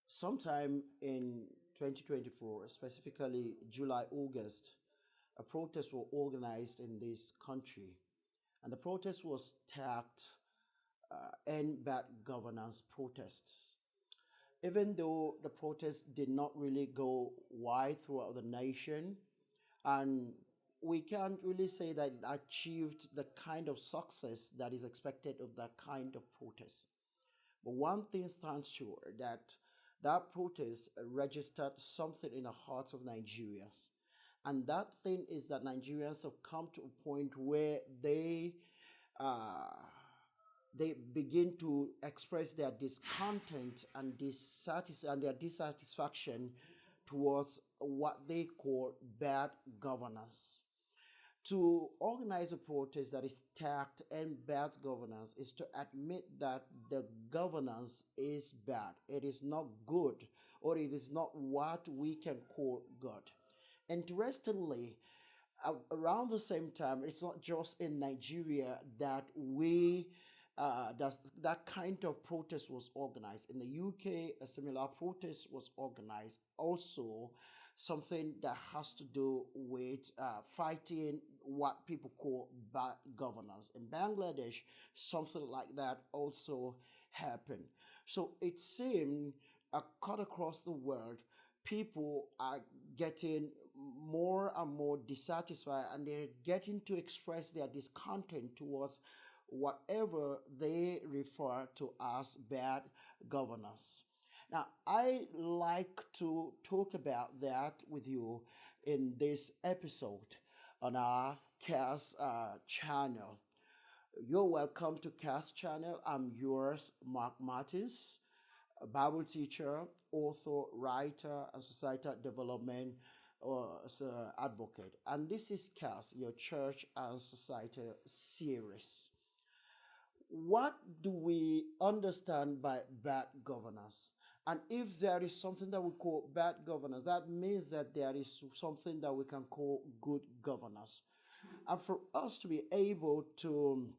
Sometime in 2024, specifically July, August, a protest was organized in this country. And the protest was tagged End Bad Governance Protests. Even though the protest did not really go wide throughout the nation, and we can't really say that it achieved the kind of success that is expected of that kind of protest. But one thing stands sure that protest registered something in the hearts of Nigerians. And that thing is that Nigerians have come to a point where uh, they begin to express their discontent and their dissatisfaction towards what they call bad governance. To organize a protest that is tagged and bad governance is to admit that the governance is bad. It is not good, or it is not what we can call good. Interestingly, around the same time, it's not just in Nigeria that that kind of protest was organized. In the UK, a similar protest was organized. Also, something that has to do with fighting what people call bad governance. In Bangladesh, something like that also happened. So it seemed cut across the world, people are getting more and more dissatisfied, and they're getting to express their discontent towards whatever they refer to as bad governance. Now, I like to talk about that with you in this episode on our CAS channel. You're welcome to CAS channel. I'm yours, Mark Martins, a Bible teacher, author, writer, and societal development advocate. And this is CAS, your church and society series. What do we understand by bad governance? And if there is something that we call bad governance, that means that there is something that we can call good governance. And for us to be able to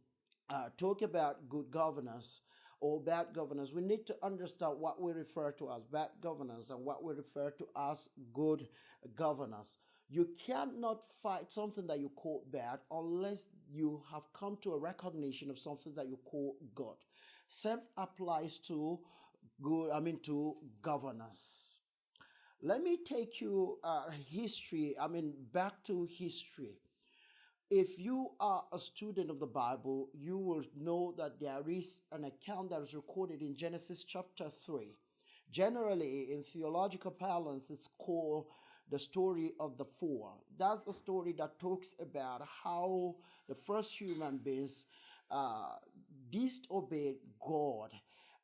talk about good governance or bad governance, we need to understand what we refer to as bad governance and what we refer to as good governance. You cannot fight something that you call bad unless you have come to a recognition of something that you call good. Same applies to to governance. Let me take you back to history. If you are a student of the Bible, you will know that there is an account that is recorded in Genesis chapter 3. Generally, in theological parlance, it's called the story of the four. That's the story that talks about how the first human beings disobeyed God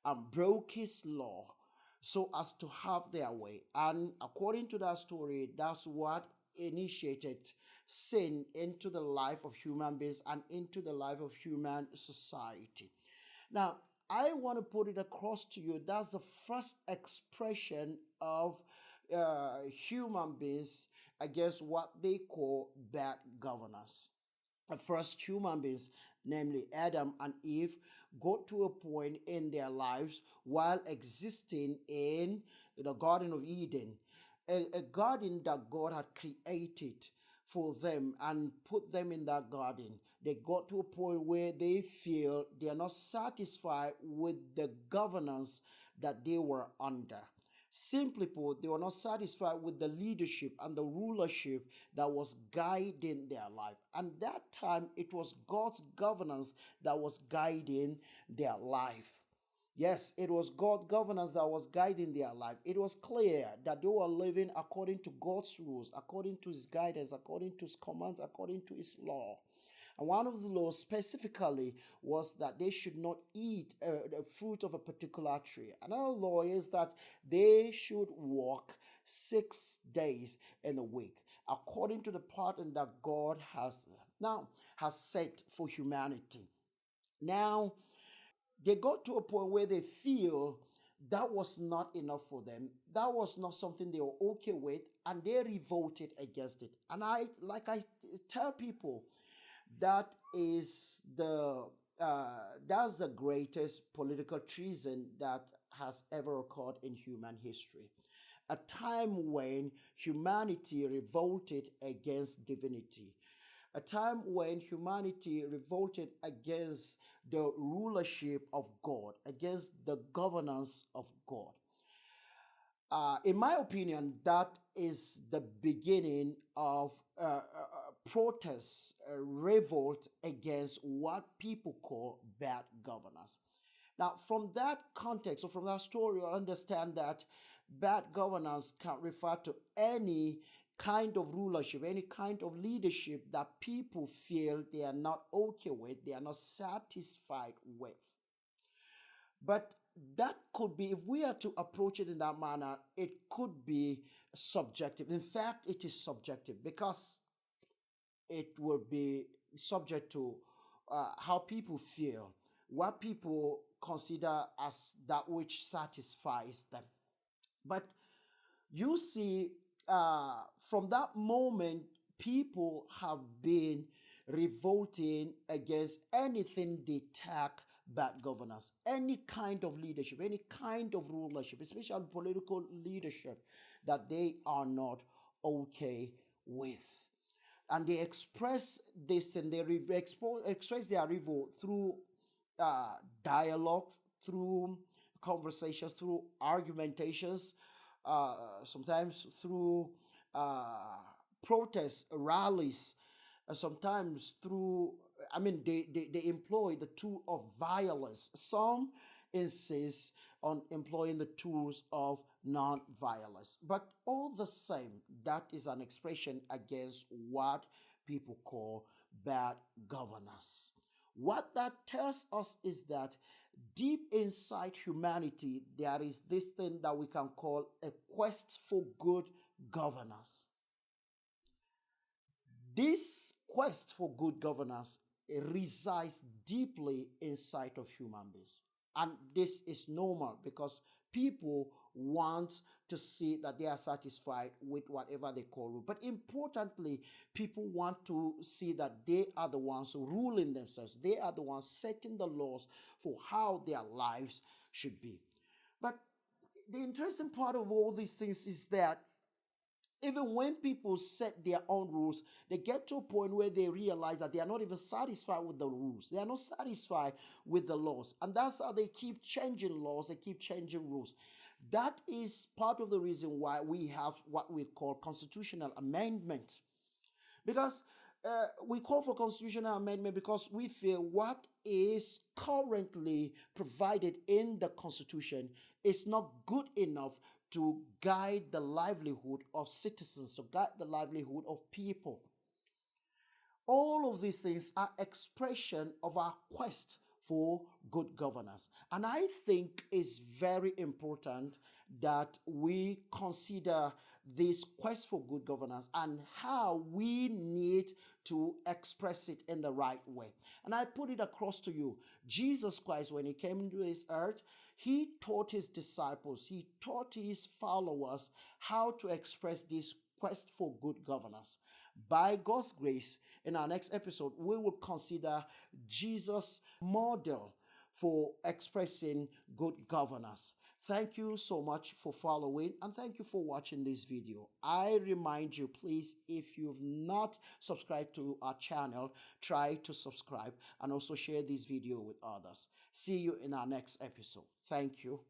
and broke his law so as to have their way. And according to that story, that's what initiated sin into the life of human beings and into the life of human society. Now, I want to put it across to you. That's the first expression of human beings against what they call bad governance. The first human beings, namely Adam and Eve, got to a point in their lives while existing in the Garden of Eden, a garden that God had created for them and put them in that garden. They got to a point where they feel they are not satisfied with the governance that they were under. Simply put, they were not satisfied with the leadership and the rulership that was guiding their life. And that time, it was God's governance that was guiding their life. Yes, it was God's governance that was guiding their life. It was clear that they were living according to God's rules, according to His guidance, according to His commands, according to His law. And one of the laws specifically was that they should not eat the fruit of a particular tree. Another law is that they should walk 6 days in a week, according to the pattern that God has set for humanity. Now, they got to a point where they feel that was not enough for them. That was not something they were okay with, and they revolted against it. And I tell people, that's the greatest political treason that has ever occurred in human history. A time when humanity revolted against divinity, a time when humanity revolted against the rulership of God, against the governance of God. In my opinion, that is the beginning of protest, revolt against what people call bad governance. Now, from that context or from that story, you'll understand that bad governance can refer to any kind of rulership, any kind of leadership that people feel they are not okay with, they are not satisfied with. But that could be, if we are to approach it in that manner, it could be subjective. In fact, it is subjective because it will be subject to how people feel, what people consider as that which satisfies them. But you see, from that moment, people have been revolting against anything they tag bad governance, any kind of leadership, any kind of rulership, especially political leadership, that they are not okay with. And they express this and they express their revolt through dialogue, through conversations, through argumentations, sometimes through uh, protests, rallies, sometimes through, I mean, they employ the tool of violence. Some insist on employing the tools of non-violence. But all the same, that is an expression against what people call bad governance. What that tells us is that deep inside humanity, there is this thing that we can call a quest for good governance. This quest for good governance resides deeply inside of human beings. And this is normal because people want to see that they are satisfied with whatever they call rule. But importantly, people want to see that they are the ones ruling themselves. They are the ones setting the laws for how their lives should be. But the interesting part of all these things is that even when people set their own rules, they get to a point where they realize that they are not even satisfied with the rules. They are not satisfied with the laws. And that's how they keep changing laws, they keep changing rules. That is part of the reason why we have what we call constitutional amendment. Because we call for constitutional amendment because we feel what is currently provided in the Constitution is not good enough to guide the livelihood of citizens, to guide the livelihood of people. All of these things are expression of our quest for good governance. And I think it's very important that we consider this quest for good governance and how we need to express it in the right way. And I put it across to you. Jesus Christ, when he came into this earth, he taught his disciples, he taught his followers how to express this quest for good governance. By God's grace, in our next episode, we will consider Jesus' model for expressing good governance. Thank you so much for following and thank you for watching this video. I remind you, please, if you've not subscribed to our channel, try to subscribe and also share this video with others. See you in our next episode. Thank you.